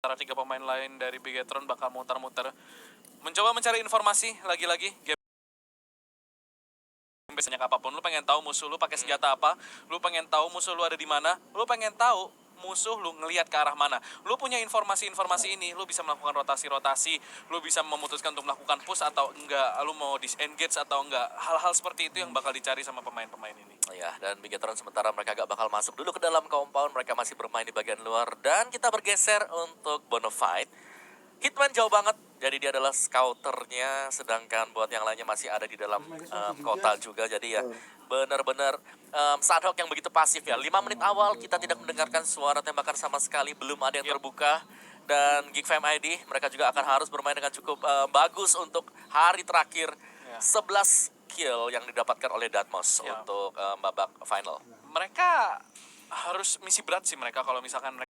Antara tiga pemain lain dari Bigetron bakal muter-muter mencoba mencari informasi lagi-lagi game biasanya apapun. Lu pengen tahu musuh lu pakai senjata apa, lu pengen tahu musuh lu ada di mana, lu pengen tahu musuh lu ngelihat ke arah mana. Lu punya informasi-informasi ini, lu bisa melakukan rotasi-rotasi, lu bisa memutuskan untuk melakukan push atau enggak, lu mau disengage atau enggak. Hal-hal seperti itu yang bakal dicari sama pemain-pemain ini. Ya, dan Bigetron sementara mereka gak bakal masuk dulu ke dalam compound, mereka masih bermain di bagian luar. Dan kita bergeser untuk Bonafide. Hitman jauh banget, jadi dia adalah scouternya, sedangkan buat yang lainnya masih ada di dalam kota juga. Jadi ya benar-benar Sandhawk yang begitu pasif ya. 5 menit awal kita tidak mendengarkan suara tembakan sama sekali, belum ada yang terbuka. Dan Geek Fam ID mereka juga akan harus bermain dengan cukup bagus untuk hari terakhir. 11 kill yang didapatkan oleh Datmos untuk babak final. Mereka harus misi berat sih mereka kalau misalkan mereka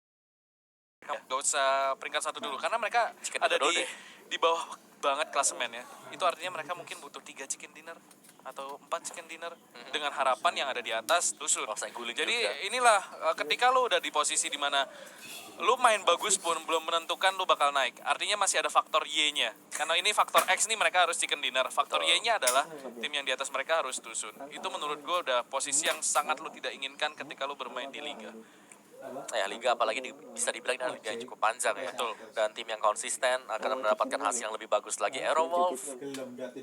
gak usah peringkat 1 dulu karena mereka ada di bawah banget klasemennya. Itu artinya mereka mungkin butuh 3 chicken dinner atau 4 chicken dinner dengan harapan yang ada di atas tusuk. Jadi juga. Inilah ketika lo udah di posisi dimana lu main bagus pun belum menentukan lu bakal naik. Artinya masih ada faktor Y-nya. Karena ini faktor X nih mereka harus chicken dinner. Faktor Y-nya adalah tim yang di atas mereka harus tusun. Itu menurut gue udah posisi yang sangat lu tidak inginkan ketika lu bermain di liga. Ya, liga apalagi bisa dibilang ini liga yang cukup panjang ya. Betul. Dan tim yang konsisten akan mendapatkan hasil yang lebih bagus lagi. Aerowolf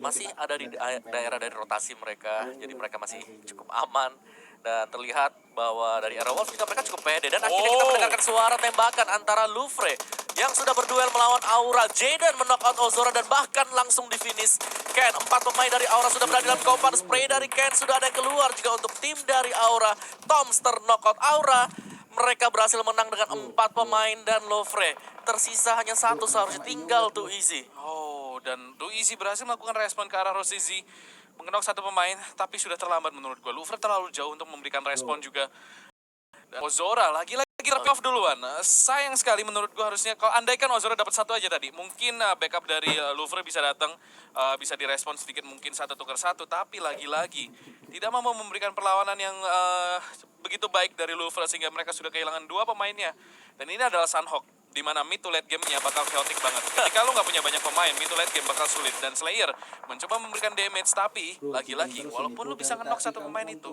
masih ada di daerah dari rotasi mereka, jadi mereka masih cukup aman. Dan terlihat bahwa dari Aerowolf juga mereka cukup pede. Dan akhirnya kita mendengarkan suara tembakan antara Louvre yang sudah berduel melawan Aura. Jaden menokout Ozora dan bahkan langsung di finish. Ken, 4 pemain dari Aura sudah berada dalam compound. Spray dari Ken sudah ada yang keluar juga untuk tim dari Aura. Tomster knockout Aura. Mereka berhasil menang dengan 4 pemain dan Louvre tersisa hanya 1 seharusnya tinggal Too Easy. Oh, dan Too Easy berhasil melakukan respon ke arah Rosizi. Mengenok 1 pemain, tapi sudah terlambat menurut gue. Louvre terlalu jauh untuk memberikan respon juga. Dan Ozora lagi-lagi off duluan. Sayang sekali menurut gue harusnya kalau andaikan Ozora dapat 1 aja tadi, mungkin backup dari Louvre bisa datang, bisa direspon sedikit mungkin 1 tukar 1, tapi lagi-lagi tidak mau memberikan perlawanan yang begitu baik dari Louvre sehingga mereka sudah kehilangan 2 pemainnya. Dan ini adalah Sandhawk, di mana mid to late game-nya bakal chaotic banget. Ketika lu nggak punya banyak pemain, mid to late game bakal sulit. Dan Slayer mencoba memberikan damage, tapi lagi-lagi walaupun lu bisa nge-knock 1 pemain itu,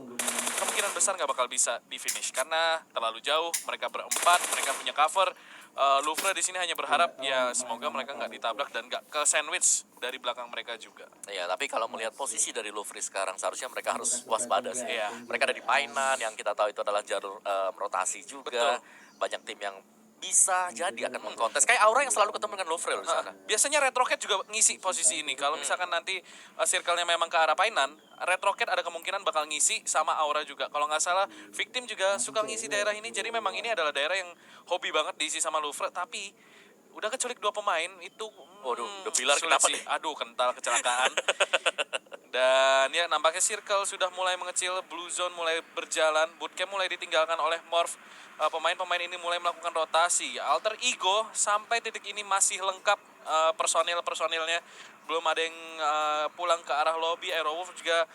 kemungkinan besar nggak bakal bisa di finish karena terlalu jauh. Mereka berempat, mereka punya cover. Louvre di sini hanya berharap ya semoga mereka nggak ditabrak dan nggak ke sandwich dari belakang mereka juga. Ya, tapi kalau melihat posisi dari Louvre sekarang seharusnya mereka harus waspada sih. Ya. Mereka ada di Painan yang kita tahu itu adalah jalur rotasi juga. Betul. Banyak tim yang bisa jadi akan mengkontes. Kayak Aura yang selalu ketemu dengan Louvre di sana. Biasanya Red Rocket juga ngisi posisi ini. Kalau misalkan nanti circle-nya memang ke arah Painan, Red Rocket ada kemungkinan bakal ngisi sama Aura juga. Kalau nggak salah, Victim juga suka ngisi daerah ini. Jadi memang ini adalah daerah yang hobi banget diisi sama Louvre. Tapi udah keculik 2 pemain itu. Waduh, The Pillar kenapa nih? Aduh, kental kecelakaan. Dan ya nampaknya circle sudah mulai mengecil, Blue Zone mulai berjalan, bootcamp mulai ditinggalkan oleh Morph. Pemain-pemain ini mulai melakukan rotasi. Alter Ego sampai titik ini masih lengkap personil-personilnya. Belum ada yang pulang ke arah lobby. Aerowolf juga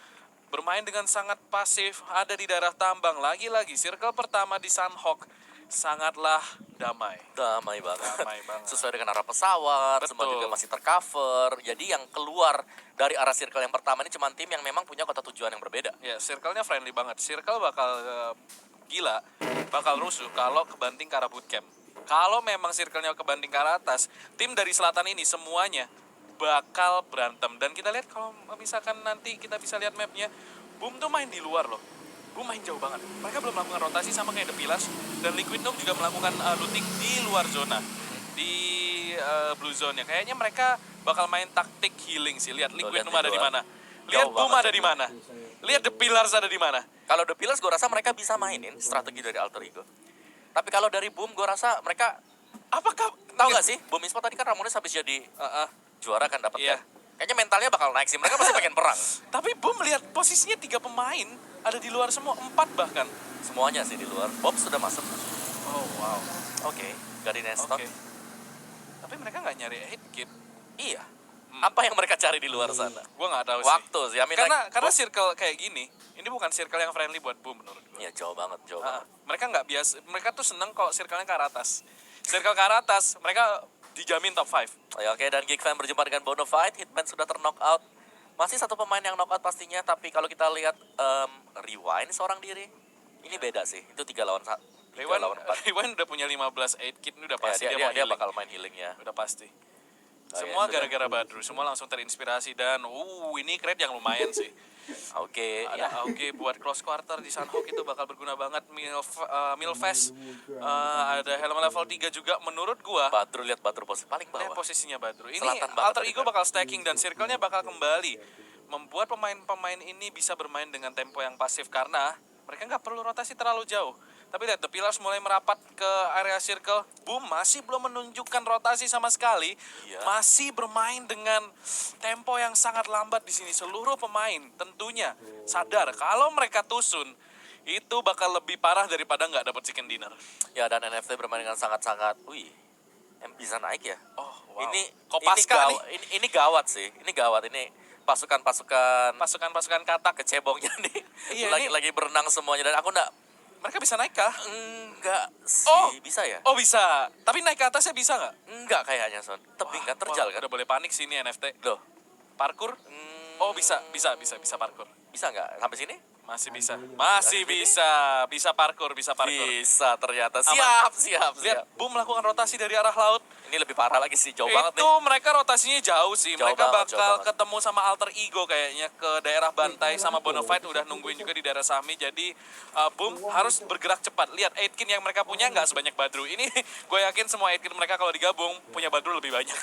bermain dengan sangat pasif, ada di daerah tambang. Lagi-lagi circle pertama di Sandhawk sangatlah damai. Damai banget. Damai banget. Sesuai dengan arah pesawat, semua juga masih tercover. Jadi yang keluar dari arah circle yang pertama ini cuma tim yang memang punya kota tujuan yang berbeda. Ya, circle-nya friendly banget. Circle bakal gila, bakal rusuh kalau kebanting ke arah bootcamp. Kalau memang circle-nya kebanting ke arah atas, tim dari selatan ini semuanya bakal berantem. Dan kita lihat kalau misalkan nanti kita bisa lihat mapnya, Boom tuh main di luar loh. Boom main jauh banget. Mereka belum melakukan rotasi sama kayak The Pillars. Dan Liquid Noob juga melakukan looting di luar zona. Di blue zone-nya. Kayaknya mereka bakal main taktik healing sih. Lihat Liquid Noob ada di mana. Lihat Boom ada di mana. Lihat The Pillars ada di mana. Kalau The Pillars gue rasa mereka bisa mainin strategi dari Alter Ego. Tapi kalau dari Boom gue rasa mereka apakah tahu nggak sih Boom Esports tadi kan Ramones habis jadi juara kan dapat kan. Kayaknya mentalnya bakal naik sih. Mereka pasti pengen perang. Tapi Boom lihat posisinya 3 pemain ada di luar semua, 4 bahkan. Semuanya sih di luar. Bob sudah masuk. Oh wow. Oke, Gary Neston. Tapi mereka nggak nyari hit kit. Iya. Apa yang mereka cari di luar sana? Gue nggak tahu Waktu sih. Karena circle kayak gini, ini bukan circle yang friendly buat Boom menurut gue. Iya, jauh banget, jauh banget. Mereka nggak biasa, mereka tuh seneng kok circle-nya ke arah atas. circle ke arah atas, mereka dijamin top 5. Oke, dan Geek Fam berjumpa dengan Bonafide. Hitman sudah ter-knock out. Masih satu pemain yang knockout pastinya, tapi kalau kita lihat Rewind seorang diri, ini beda sih. Itu 3 lawan 1. 3 lawan 4. Rewind udah punya 15 8 kit, ini udah pasti Ya, dia mau dia healing. bakal main healingnya. Udah pasti. Oh, Semua iya, gara-gara Badru, semua langsung terinspirasi dan ini crate yang lumayan sih. Oke, Ada ya. AUG buat close quarter di Sunhawk itu bakal berguna banget. Milfest, ada helm level 3 juga menurut gua. Lihat Badru posisi paling Lihat bawah. posisinya Badru. Ini Selatan banget alter tadi, ego Bang. bakal stacking dan circle-nya bakal kembali. Membuat pemain-pemain ini bisa bermain dengan tempo yang pasif karena mereka nggak perlu rotasi terlalu jauh. Tapi lihat, The Pillars mulai merapat ke area circle. Boom, masih belum menunjukkan rotasi sama sekali. Iya. Masih bermain dengan tempo yang sangat lambat di sini. Seluruh pemain tentunya sadar kalau mereka tusun, itu bakal lebih parah daripada nggak dapat chicken dinner. Ya, dan NFT bermain dengan sangat-sangat, bisa naik ya. Oh, wow. Ini Kopaska nih. ini gawat sih. Ini gawat, ini pasukan Pasukan katak. kecebongnya nih. Iya, lagi berenang semuanya dan aku Mereka bisa naik kah? enggak sih. Oh. Bisa ya? Oh bisa, tapi naik ke atasnya bisa nggak? Enggak kayaknya, Son. Tebing kan, terjal Wah, kan? udah boleh panik sih ini NFT. Loh, Parkur? Oh bisa parkur. bisa nggak sampai sini? Masih bisa parkur. Bisa ternyata. Aman. Siap. Lihat, Boom melakukan rotasi dari arah laut. Ini lebih parah lagi sih, jauh banget Itu nih. mereka rotasinya jauh sih. Jauh Mereka banget, jauh bakal banget. ketemu sama alter ego kayaknya ke daerah Bantai sama Bonafide udah nungguin juga di daerah Sami. Jadi Boom harus bergerak cepat. Lihat 8kin yang mereka punya nggak sebanyak Badru. Ini gue yakin semua 8kin mereka kalau digabung punya Badru lebih banyak.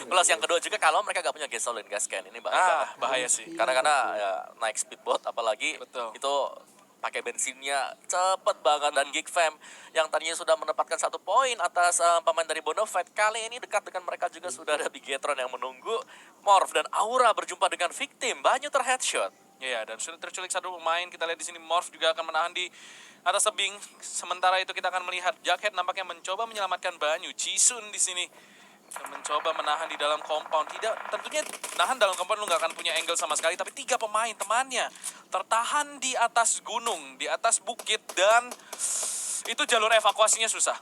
Plus yang kedua juga kalau mereka nggak punya gasoline gas can, ini bahaya. Bahaya sih. Karena ya, naik speedboat apalagi Betul. itu pakai bensinnya cepet banget. Dan Geek Fam yang tadinya sudah mendapatkan 1 poin atas pemain dari Bonafide, kali ini dekat dengan mereka juga sudah ada Bigetron yang menunggu. Morph dan Aura berjumpa dengan Victim, Banyu terheadshot. Ya, dan sudah terculik 1 pemain. Kita lihat di sini Morph juga akan menahan di atas tebing. Sementara itu kita akan melihat Jughead nampaknya mencoba menyelamatkan Banyu. Jisun di sini mencoba menahan di dalam compound. Tentunya nahan dalam compound lu nggak akan punya angle sama sekali. Tapi 3 pemain temannya tertahan di atas gunung, di atas bukit, dan itu jalur evakuasinya susah.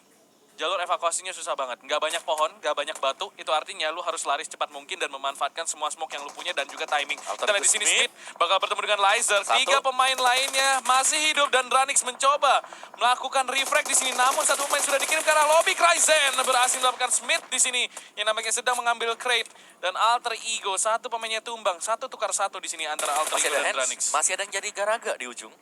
Jalur evakuasinya susah banget. Nggak banyak pohon, nggak banyak batu. Itu artinya lu harus lari secepat mungkin dan memanfaatkan semua smoke yang lu punya dan juga timing. Kita lihat di sini Smith bakal bertemu dengan Lizer. 3 pemain lainnya masih hidup dan Dranix mencoba melakukan refrag di sini. Namun 1 pemain sudah dikirim ke arah lobby. Kryzen berhasil melakukan Smith di sini yang nampaknya sedang mengambil crate dan alter ego. 1 pemainnya tumbang, 1 tukar 1 di sini antara alter ego dan Dranix. Masih ada yang jadi garaga di ujung.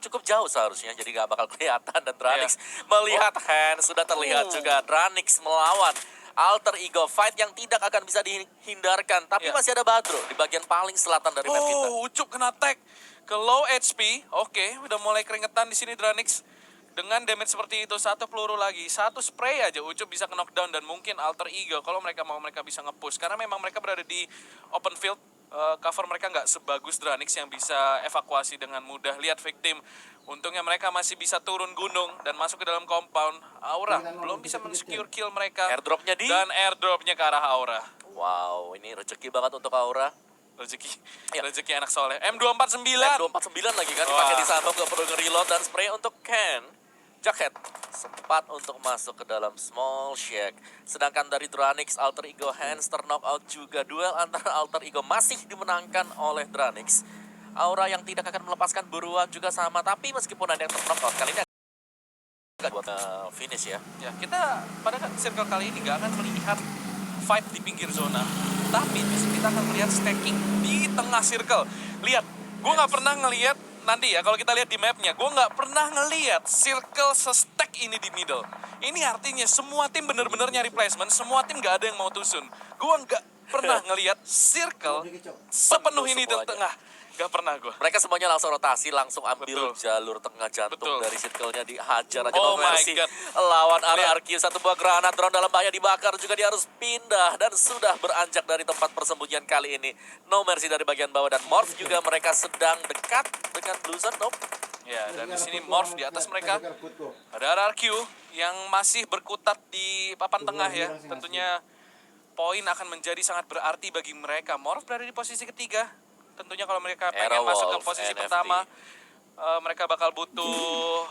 Cukup jauh seharusnya, jadi nggak bakal kelihatan. Dan Dranix melihat hand, sudah terlihat juga Dranix melawan alter ego fight yang tidak akan bisa dihindarkan. Tapi masih ada Badro di bagian paling selatan dari map kita. Ucup kena tag ke low HP. Oke, udah mulai keringetan di sini Dranix. Dengan damage seperti itu, 1 peluru lagi, 1 spray aja Ucup bisa ke knockdown. Dan mungkin alter ego kalau mereka mau, mereka bisa nge-push. Karena memang mereka berada di open field. Cover mereka nggak sebagus Dranix yang bisa evakuasi dengan mudah. Lihat Victim, untungnya mereka masih bisa turun gunung dan masuk ke dalam compound. Aura belum bisa men-secure kill mereka. Airdropnya Dan airdropnya ke arah Aura. Wow, ini rezeki banget untuk Aura. Rezeki anak soleh. M249. M249 lagi kan dipakai di sana, nggak perlu nge-reload. Dan spray untuk Ken. Jughead sempat untuk masuk ke dalam small shack. Sedangkan dari Dranix, alter ego Hands knock-out juga. Duel antara alter ego masih dimenangkan oleh Dranix. Aura yang tidak akan melepaskan buruan juga sama. Tapi meskipun ada yang ter-knock-out, kali ini agak buat finish ya. Ya, kita pada circle kali ini nggak akan melihat fight di pinggir zona. Tapi justru kita akan melihat stacking di tengah circle. Lihat, gue nggak pernah ngelihat nanti ya, kalau kita lihat di mapnya, gue nggak pernah ngelihat circle se-stack ini di middle. Ini artinya semua tim bener-bener nyari placement, semua tim nggak ada yang mau tusun. Gue nggak pernah ngelihat circle sepenuh ini di tengah. Gak pernah gue. Mereka semuanya langsung rotasi, langsung ambil jalur tengah jantung dari circle-nya, dihajar aja No Mercy. Lawan RRQ, 1 buah granat, drone dalam bahaya dibakar, juga dia harus pindah dan sudah beranjak dari tempat persembunyian kali ini. No Mercy dari bagian bawah dan Morph juga mereka sedang dekat dengan Blue Zone. Nope. Ya, dan di sini Morph di atas mereka. Ada RRQ yang masih berkutat di papan tengah ya. Tentunya poin akan menjadi sangat berarti bagi mereka. Morph berada di posisi ketiga. Tentunya kalau mereka pengen masuk ke posisi pertama, mereka bakal butuh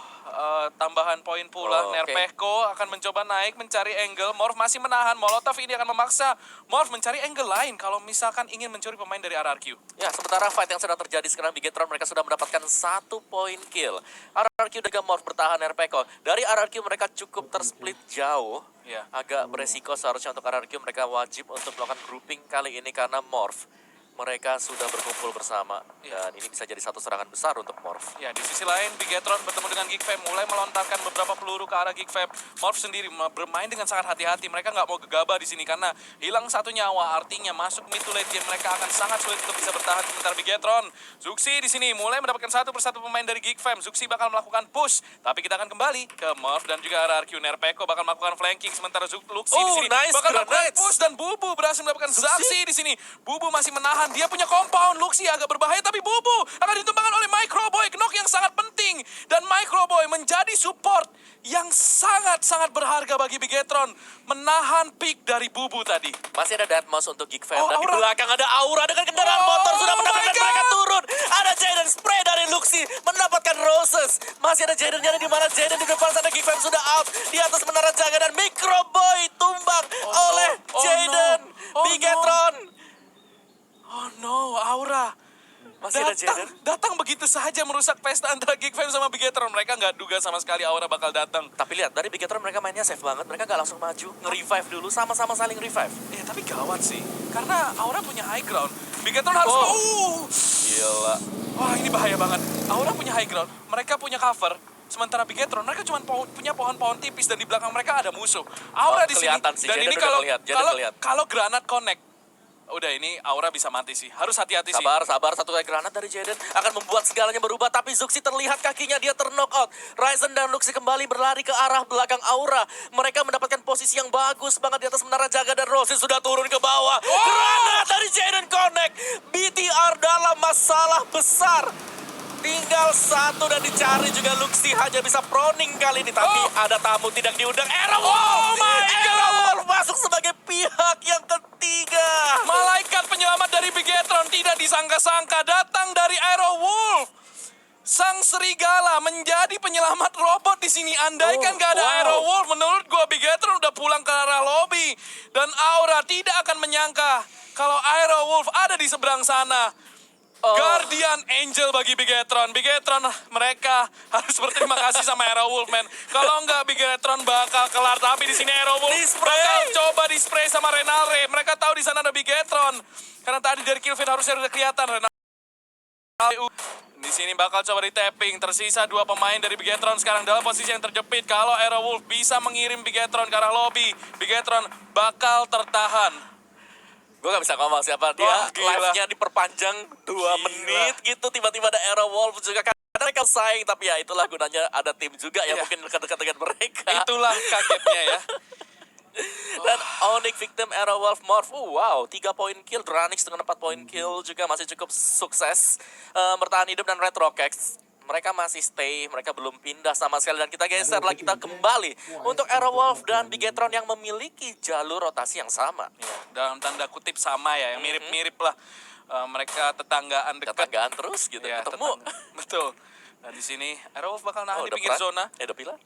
tambahan poin pula. Oke. Nerpeko akan mencoba naik mencari angle. Morph masih menahan. Molotov ini akan memaksa Morph mencari angle lain kalau misalkan ingin mencuri pemain dari RRQ. Ya, sementara fight yang sedang terjadi sekarang Bigetron mereka sudah mendapatkan 1 poin kill. RRQ dan juga Morph bertahan RPK. Dari RRQ mereka cukup tersplit jauh. Ya. Agak beresiko seharusnya untuk RRQ, mereka wajib untuk melakukan grouping kali ini karena Morph. Mereka sudah berkumpul bersama dan ini bisa jadi satu serangan besar untuk Morph. Ya, di sisi lain Bigetron bertemu dengan Geekfam mulai melontarkan beberapa peluru ke arah Geekfam. Morph sendiri bermain dengan sangat hati-hati. Mereka nggak mau gegabah di sini karena hilang 1 nyawa. Artinya masuk mid to late game mereka akan sangat sulit untuk bisa bertahan. Sementara Bigetron, Zuxi di sini mulai mendapatkan satu persatu pemain dari Geekfam. Zuxi bakal melakukan push, tapi kita akan kembali ke Morph dan juga RRQ. Nerpeko bakal melakukan flanking sementara Luxi di sini nice bakal melakukan grenades. push dan Bubu berhasil mendapatkan Zaxi di sini. Bubu masih menahan, dia punya compound. Luxi agak berbahaya tapi Bubu akan ditumbangkan oleh Microboy. Knock yang sangat penting dan Microboy menjadi support yang sangat-sangat berharga bagi Bigetron menahan pick dari Bubu tadi. Masih ada Deadmau5 untuk Geekfam Oh, dan di Aura. belakang ada Aura dengan kendaraan Oh motor sudah my mendapatkan God. mereka turun. Ada Jaden spray dari Luxi mendapatkan Roses. Masih ada Jaden di mana Jaden di depan sana. Geekfam sudah out di atas menara jaga dan Microboy tumbang oleh Oh, Jaden. no. Oh, Bigetron. Oh no, Aura. Masih ada Jaden. Datang begitu saja merusak pesta antara Geekfam sama Bigetron. Mereka nggak duga sama sekali Aura bakal datang. Tapi lihat dari Bigetron mereka mainnya safe banget. Mereka nggak langsung maju, nge-revive dulu, sama-sama saling revive. Tapi gawat sih. Karena Aura punya high ground. Bigetron harus... Gila. Wah, ini bahaya banget. Aura punya high ground. Mereka punya cover. Sementara Bigetron, mereka cuma punya pohon-pohon tipis dan di belakang mereka ada musuh. Aura di sini. Kelihatan sih, Dan Jaden ini udah kalau kelihatan, Jaden kelihatan. kalau granat connect, udah ini Aura bisa mati sih. Harus hati-hati sih. Sabar. Satu kali granat dari Jaden akan membuat segalanya berubah. Tapi Zuxi terlihat kakinya, dia terknock out. Ryzen dan Luxi kembali berlari ke arah belakang Aura. Mereka mendapatkan posisi yang bagus banget di atas menara jaga dan Rossi sudah turun ke bawah. Granat dari Jaden connect. BTR dalam masalah besar. Tinggal 1 dan dicari juga Luxi hanya bisa proning kali ini. Tapi ada tamu tidak diundang. Aerowolf! Oh my God! Aerowolf masuk sebagai pihak yang ketiga. Malaikat penyelamat dari Bigetron tidak disangka-sangka datang dari Aerowolf. Sang serigala menjadi penyelamat robot di sini. Andaikan gak ada Aerowolf, menurut gua Bigetron udah pulang ke arah lobby. Dan Aura tidak akan menyangka kalau Aerowolf ada di seberang sana. Guardian Angel bagi Bigetron. Bigetron mereka harus berterima kasih sama Aerowolf, man. Kalau enggak Bigetron bakal kelar. Tapi di sini Aerowolf bakal coba di spray sama Renalre. Mereka tahu di sana ada Bigetron. Karena tadi dari kill feed harusnya udah kelihatan Renalre. Di sini bakal coba di tapping. Tersisa 2 pemain dari Bigetron sekarang dalam posisi yang terjepit. Kalau Aerowolf bisa mengirim Bigetron ke arah lobby, Bigetron bakal tertahan. Gue gak bisa ngomong siapa dia. Wah, gila. Live-nya diperpanjang 2 menit gitu. Tiba-tiba ada Aerowolf juga. Karena mereka saing. Tapi ya itulah gunanya ada tim juga yang mungkin dekat-dekat dengan mereka. Itulah kagetnya ya. Dan Onyx victim Aerowolf Morph. Wow, 3 poin kill. Dranix dengan 4 poin kill juga masih cukup sukses. Bertahan hidup dan Red Rockets. Mereka masih stay, mereka belum pindah sama sekali. Dan kita geser lagi, kita kembali untuk Aerowolf dan Bigetron yang memiliki jalur rotasi yang sama. Dalam tanda kutip sama ya, yang mirip-mirip lah. Mereka tetanggaan dekat. Tetanggaan terus gitu, Ya, ketemu. Betul. Dan di sini Aerowolf bakal nahan di udah pinggir perang? zona. Udah pilar?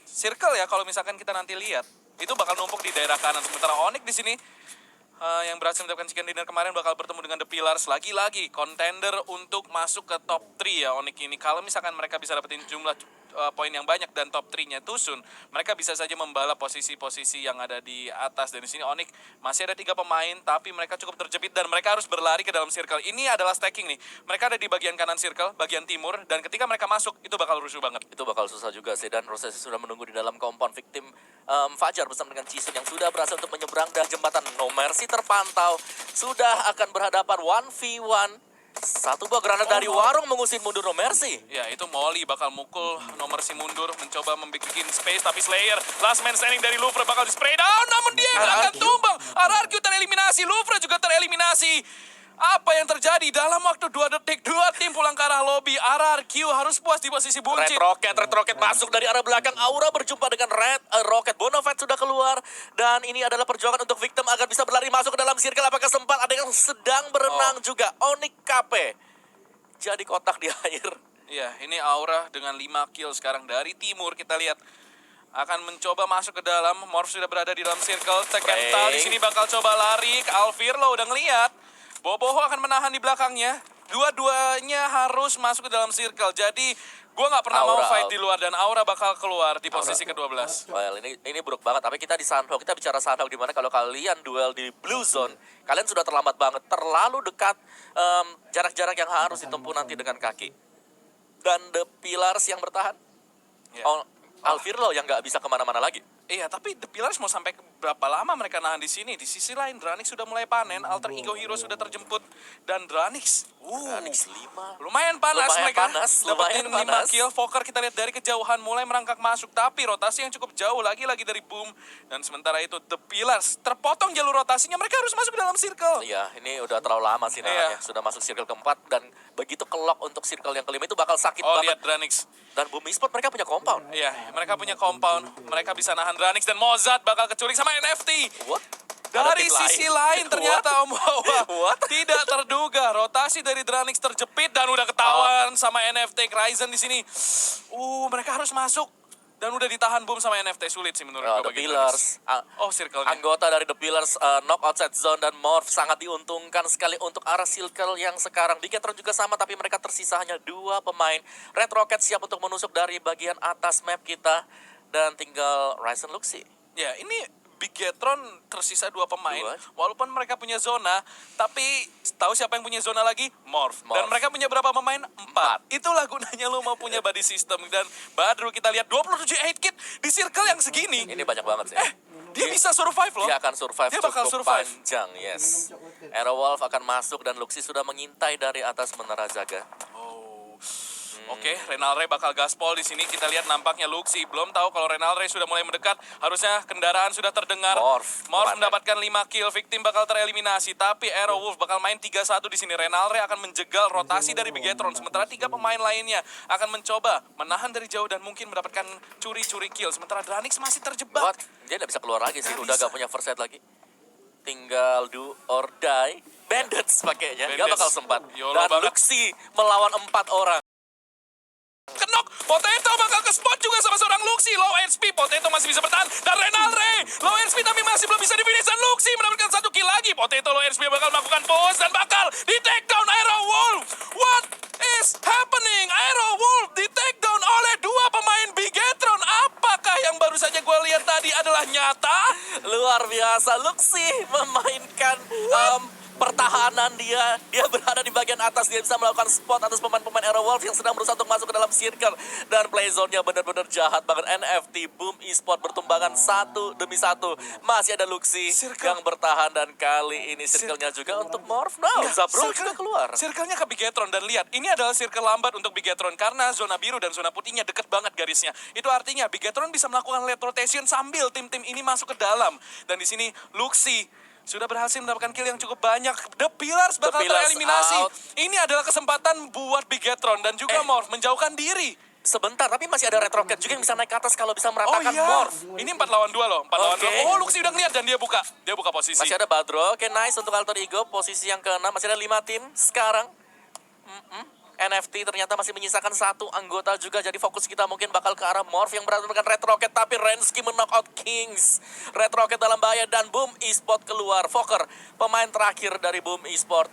Circle ya kalau misalkan kita nanti lihat. Itu bakal numpuk di daerah kanan. Sementara Onyx di sini yang berhasil mendapatkan chicken dinner kemarin bakal bertemu dengan The Pillars. Lagi-lagi contender untuk masuk ke top 3 ya Onyx ini. Kalau misalkan mereka bisa dapetin jumlah poin yang banyak dan top 3-nya Tusun, mereka bisa saja membalap posisi-posisi yang ada di atas. Dan di sini Onyx masih ada 3 pemain, tapi mereka cukup terjepit dan mereka harus berlari ke dalam circle. Ini adalah stacking nih. Mereka ada di bagian kanan circle, bagian timur, dan ketika mereka masuk, itu bakal rusuh banget. Itu bakal susah juga sih. Dan Rosesi sudah menunggu di dalam compound victim Fajar bersama dengan Cisun yang sudah berhasil untuk menyeberang dari jembatan. No Mercy terpantau. Sudah akan berhadapan 1v1. Satu buah granat dari Warung mengusir mundur No Mercy. Ya, itu Molly bakal mukul nomor si mundur, mencoba membikin space, tapi Slayer, last man standing dari Louvre bakal di spray down, namun dia nggak akan tumbang. RRQ tereliminasi, Louvre juga tereliminasi. Apa yang terjadi dalam waktu 2 detik, 2 tim pulang ke arah lobby. RRQ harus puas di posisi buncit. Red Rocket masuk dari arah belakang. Aura berjumpa dengan Red Rocket. Bonafide sudah keluar. Dan ini adalah perjuangan untuk victim agar bisa berlari masuk ke dalam circle. Apakah sempat ada yang sedang berenang juga. Onyx KP. Jadi kotak di air. Iya, ini Aura dengan 5 kill sekarang dari timur. Kita lihat akan mencoba masuk ke dalam. Morph sudah berada di dalam circle. Tekental di sini bakal coba lari. Alvirlo udah ngeliat. Boboho akan menahan di belakangnya. Dua-duanya harus masuk ke dalam circle. Jadi gue nggak pernah mau Aura fight out. di luar dan Aura bakal keluar di posisi ke-12. Well, ini buruk banget. Tapi kita di Sandhawk, kita bicara Sandhawk di mana kalau kalian duel di Blue Zone, kalian sudah terlambat banget, terlalu dekat jarak-jarak yang harus ditempuh nanti dengan kaki. Dan The Pillars yang bertahan, Ya. Alvirlo yang nggak bisa kemana-mana lagi. Iya, tapi The Pillars mau sampai berapa lama mereka nahan di sini? Di sisi lain, Dranix sudah mulai panen, Alter Ego Hero sudah terjemput, dan Dranix, Dranix 5. lumayan panas Lumayan mereka. panas, Dapetin lumayan 5 panas. kill, Fokker kita lihat dari kejauhan mulai merangkak masuk, tapi rotasi yang cukup jauh lagi-lagi dari Boom. Dan sementara itu The Pillars terpotong jalur rotasinya, mereka harus masuk ke dalam circle. Iya, ini udah terlalu lama sih nahannya. Iya. Sudah masuk circle keempat dan begitu kelok untuk circle yang kelima itu bakal sakit Oh, banget. lihat Dranix. Dan Boom Esport mereka punya compound. Iya, mereka punya compound, mereka bisa nahan Dranix dan Mozart bakal keculik sama NFT. What? Ada Dari tim sisi lain. lain ternyata Om Wawa What? tidak terduga rotasi dari Dranix terjepit dan udah ketahuan sama NFT Ryzen di sini. Mereka harus masuk dan udah ditahan Boom sama NFT, sulit sih menurut gue The bagi Pillars, Dranix. Oh, circle-nya. anggota dari The Pillars knock outside zone dan Morph sangat diuntungkan sekali untuk arah circle yang sekarang. Bigetron juga sama tapi mereka tersisa hanya 2 pemain. Red Rocket siap untuk menusuk dari bagian atas map kita dan tinggal Ryzen Luxi. Ya, ini Bigetron tersisa 2 pemain. Dua. Walaupun mereka punya zona, tapi tahu siapa yang punya zona lagi? Morph. Dan Morph. mereka punya berapa pemain? 4. Itulah gunanya lo mau punya body system. Dan Badru kita lihat 27 8 kit di circle yang segini. Ini banyak banget sih. Dia bisa survive loh. Dia akan survive Dia bakal cukup survive. panjang, yes. Aerowolf akan masuk dan Luxi sudah mengintai dari atas menara jaga. Oke, Renalre bakal gaspol di sini. Kita lihat nampaknya Luxi belum tahu kalau Renalre sudah mulai mendekat. Harusnya kendaraan sudah terdengar. Morph. Mendapatkan 5 kill, victim bakal tereliminasi. Tapi Aerowolf bakal main 3-1 di sini. Renalre akan menjegal rotasi dari Bigetron. Sementara 3 pemain lainnya akan mencoba menahan dari jauh dan mungkin mendapatkan curi-curi kill. Sementara Dranix masih terjebak. What? Dia nggak bisa keluar lagi sih, Nggak udah bisa. gak punya first aid lagi. Tinggal do or die. Bandits pakainya, gak Bandits. bakal sempat. YOLO Dan banget. Luxi melawan 4 orang. Kenok, Potato bakal ke spot juga sama seorang Luxi. Low HP, Potato masih bisa bertahan. Dan Renalre, low HP tapi masih belum bisa di-finish. Dan Luxi mendapatkan 1 kill lagi. Potato low HP bakal melakukan push dan bakal di-take down Aerowolf. What is happening? Aerowolf di-take down oleh 2 pemain Bigetron. Apakah yang baru saja gue lihat tadi adalah nyata? Luar biasa, Luxi memainkan pertahanan dia. Dia berada di bagian atas, dia bisa melakukan spot atas pemain-pemain Aerowolf yang sedang berusaha untuk masuk ke dalam circle. Dan playzone-nya benar-benar jahat banget. NFT, Boom Esport bertumbangan 1 demi 1. Masih ada Luxi Circle. yang bertahan dan kali ini circle-nya juga untuk Morph. Nah, Zabro juga keluar. Circle-nya ke Bigetron dan lihat, ini adalah circle lambat untuk Bigetron karena zona biru dan zona putihnya deket banget garisnya. Itu artinya Bigetron bisa melakukan late rotation sambil tim-tim ini masuk ke dalam. Dan di sini Luxi sudah berhasil mendapatkan kill yang cukup banyak. The Pillars bakal Pillars tereliminasi. out. Ini adalah kesempatan buat Bigetron dan juga Morph menjauhkan diri. Sebentar, tapi masih ada Red Rocket juga yang bisa naik ke atas kalau bisa Oh meratakan iya, Morph. ini 4 lawan 2 loh. 4 lawan Oke. 2. Oh, Luxi udah ngeliat dan dia buka posisi. Masih ada Badro, oke nice untuk Alter Ego, posisi yang ke-6, masih ada 5 tim sekarang. NFT ternyata masih menyisakan 1 anggota juga, jadi fokus kita mungkin bakal ke arah Morph yang berada dengan Red Rocket, tapi Rensky men-knockout Kings. Red Rocket dalam bahaya dan Boom Esport keluar. Fokker, pemain terakhir dari Boom Esport.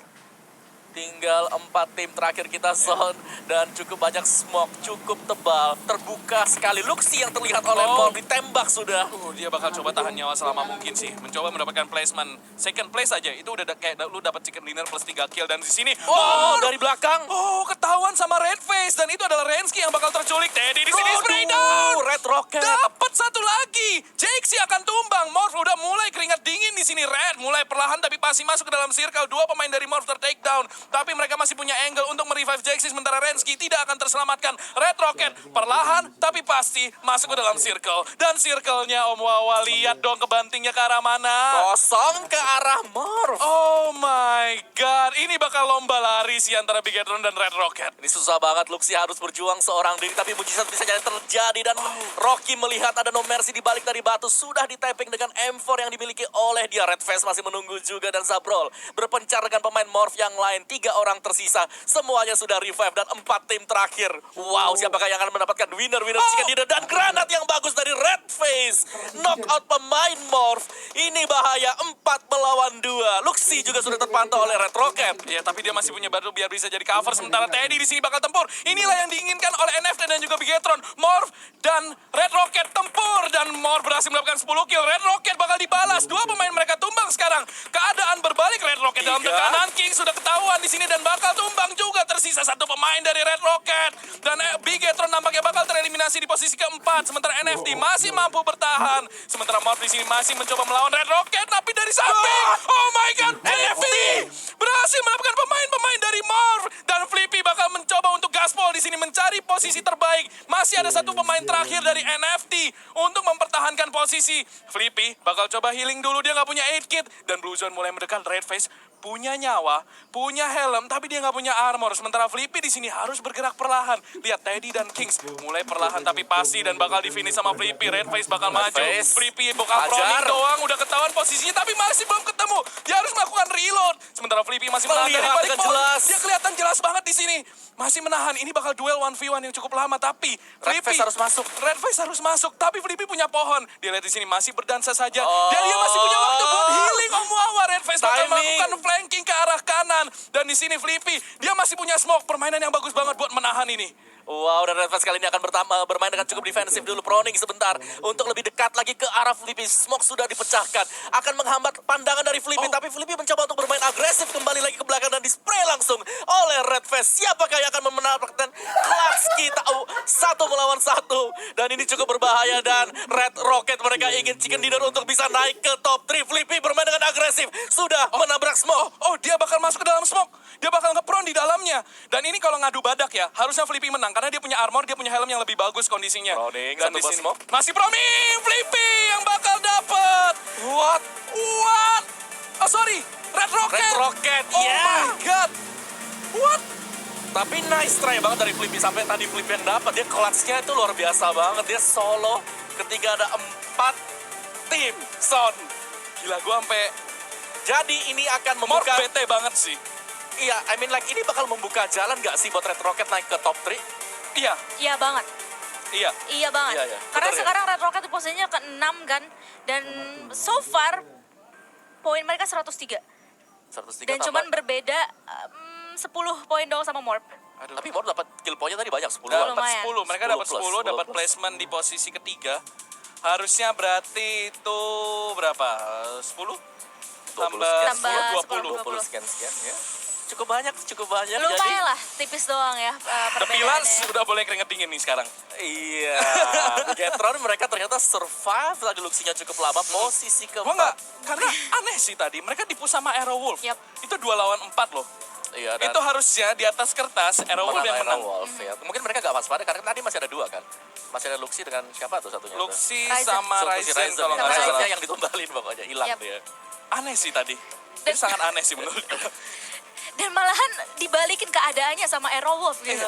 Tinggal 4 tim terakhir kita zone dan cukup banyak smoke, cukup tebal, terbuka sekali. Luxi yang terlihat oleh Morph ditembak sudah. Dia bakal coba tahan nyawa selama mungkin sih. Mencoba mendapatkan placement second place aja. Itu udah kayak lu dapat chicken dinner plus 3 kill dan di sini Oh, dari belakang. ketahuan sama Red Face dan itu adalah Rensky yang bakal terculik. Teddy di sini spray down. Red Rocket. Dapat 1 lagi. Jakesy akan tumbang. Morph udah mulai keringat dingin di sini. Red mulai perlahan tapi pasti masuk ke dalam circle. 2 pemain dari Morph ter-take down. Tapi mereka masih punya angle untuk merevive Jakesy sementara Rensky tidak akan terselamatkan. Red Rocket perlahan tapi pasti masuk ke dalam circle. Dan circle-nya Om Wawa, lihat dong kebantingnya ke arah mana. Kosong ke arah Morph. Oh my god, ini bakal lomba lari sih antara Bigetron dan Red Rocket. Ini susah banget, Luxi harus berjuang seorang diri, tapi mujizat bisa jadi terjadi. Dan Rocky melihat ada No Mercy di balik dari batu, sudah di-tapping dengan M4 yang dimiliki oleh dia. Ya, Red Face masih menunggu juga dan Zabrol berpencar dengan pemain Morph yang lain. 3 orang tersisa, semuanya sudah revive dan 4 tim terakhir. Wow, siapakah yang akan mendapatkan winner chicken dinner dan granat yang bagus dari Red Face. Knockout pemain Morph. Ini bahaya, 4 melawan 2. Luxi juga sudah terpantau oleh Red Rocket. Ya, tapi dia masih punya batu biar bisa jadi cover. Sementara Teddy di sini bakal tempur. Inilah yang diinginkan oleh NFT dan juga Bigetron. Morph dan Red Rocket tempur. Dan Morph berhasil melakukan 10 kill. Red Rocket bakal dibalas. 2 pemain mereka tumbang sekarang. Keadaan berbalik. Red Rocket dalam 3. tekanan. King sudah ketahuan di sini dan bakal tumbang juga. Tersisa 1 pemain dari Red Rocket. Dan Bigetron nampaknya bakal tereliminasi di posisi keempat. Sementara NFT masih mampu bertahan. Sementara Morph di sini masih mencoba melawan Red Rocket. Tapi dari samping. Oh my god. NFT berhasil mendapatkan pemain-pemain dari Morph. Dan Flippy bakal mencoba untuk gaspol di sini mencari posisi terbaik. Masih ada 1 pemain terakhir dari NFT untuk mempertahankan posisi. Flippy bakal coba healing dulu, dia nggak punya 8 kit. Dan Blue Zone mulai mendekat. Red Face punya nyawa, punya helm, tapi dia nggak punya armor. Sementara Flippy di sini harus bergerak perlahan. Lihat Teddy dan Kings mulai perlahan tapi pasti dan bakal di finish sama Flippy. Red Face bakal maju. Face. Flippy bakal Hajar. proning doang, udah ketahuan posisinya tapi masih belum ketemu. Dia harus melakukan reload. Sementara Flippy masih menahan dari Melihat balik dengan pohon. jelas. Dia kelihatan jelas banget di sini. Masih menahan. Ini bakal duel 1v1 yang cukup lama tapi Red Face harus masuk. Red Face harus masuk, tapi Flippy punya pohon. Dia lihat di sini masih berdansa saja. Dan dia masih punya waktu buat healing. Omuawa Red Face bakal Timing. melakukan flanking ke arah kanan. Dan di sini Flippy, dia masih punya smoke. Permainan yang bagus banget buat menahan ini. Wow, dan Red Face kali ini akan bermain dengan cukup defensif dulu. Proning sebentar untuk lebih dekat lagi ke arah Flippy. Smoke sudah dipecahkan. Akan menghambat pandangan dari Flippy. Tapi Flippy mencoba untuk bermain agresif kembali lagi ke belakang dan di-spray langsung oleh Red Face. Siapakah yang akan memenangkan Clutch kita? 1 melawan 1. Dan ini cukup berbahaya dan Red Rocket mereka ingin chicken dinner untuk bisa naik ke top 3. Flippy bermain dengan agresif. Sudah menabrak Smoke. Oh, dia bakal masuk ke dalam smoke. Dia bakal nge-prone di dalamnya. Dan ini kalau ngadu badak ya, harusnya Flippy menang. Karena dia punya armor, dia punya helm yang lebih bagus kondisinya. Proning, Dan satu di buat sini smoke. masih proning, Flippy yang bakal dapet. What? Oh, sorry. Red Rocket. Red Rocket, Oh ya. my god. What? Tapi nice try banget dari Flippy. Sampai tadi Flippy yang dapat. Dia clutch-nya itu luar biasa banget. Dia solo ketika ada 4 tim. Son. Gila, gua sampai Jadi ini akan Morph membuka... bete banget sih. Iya, I mean like ini bakal membuka jalan gak sih buat Red Rocket naik ke top 3? Iya, Iya banget. iya. Iya banget. Iya. Karena Bener ya? sekarang Red Rocket di posisinya ke-6 kan. Dan so far poin mereka 103. 103 Dan cuman berbeda 10 poin doang sama Morph. Aduh. Tapi baru dapat kill point-nya tadi banyak, 10. Dapat lumayan. 10, mereka 10 dapat plus, 10, dapat 10 plus. placement di posisi ketiga. Harusnya berarti itu berapa? 10? 20 Tambah sekian. Tambah 20. 20 sekian ya. Cukup banyak. Lumayan lah, tipis doang ya The Pillars perbedaannya. udah boleh keringet dingin nih sekarang. Iya. Bigetron mereka ternyata survive tadi Luxinya cukup lama. Posisi Gua keempat. nggak, karena aneh sih tadi, mereka dipush sama Arrow Wolf. Yap. Itu 2 lawan 4 loh. Iya, dan Itu harusnya di atas kertas Arrow Wolf yang menang. Wolf, ya. Mungkin mereka gak waspada karena tadi masih ada 2 kan. Masih ada Luxi dengan siapa tuh satunya? Luxi Ryzen. sama Luxi Ryzen kalau Sama nggak Ryzen. salah. yang ditumbalin pokoknya hilang Yap. dia. Aneh sih tadi. Itu sangat aneh sih menurut gue. Dan malahan dibalikin keadaannya sama Arrow Wolf gitu.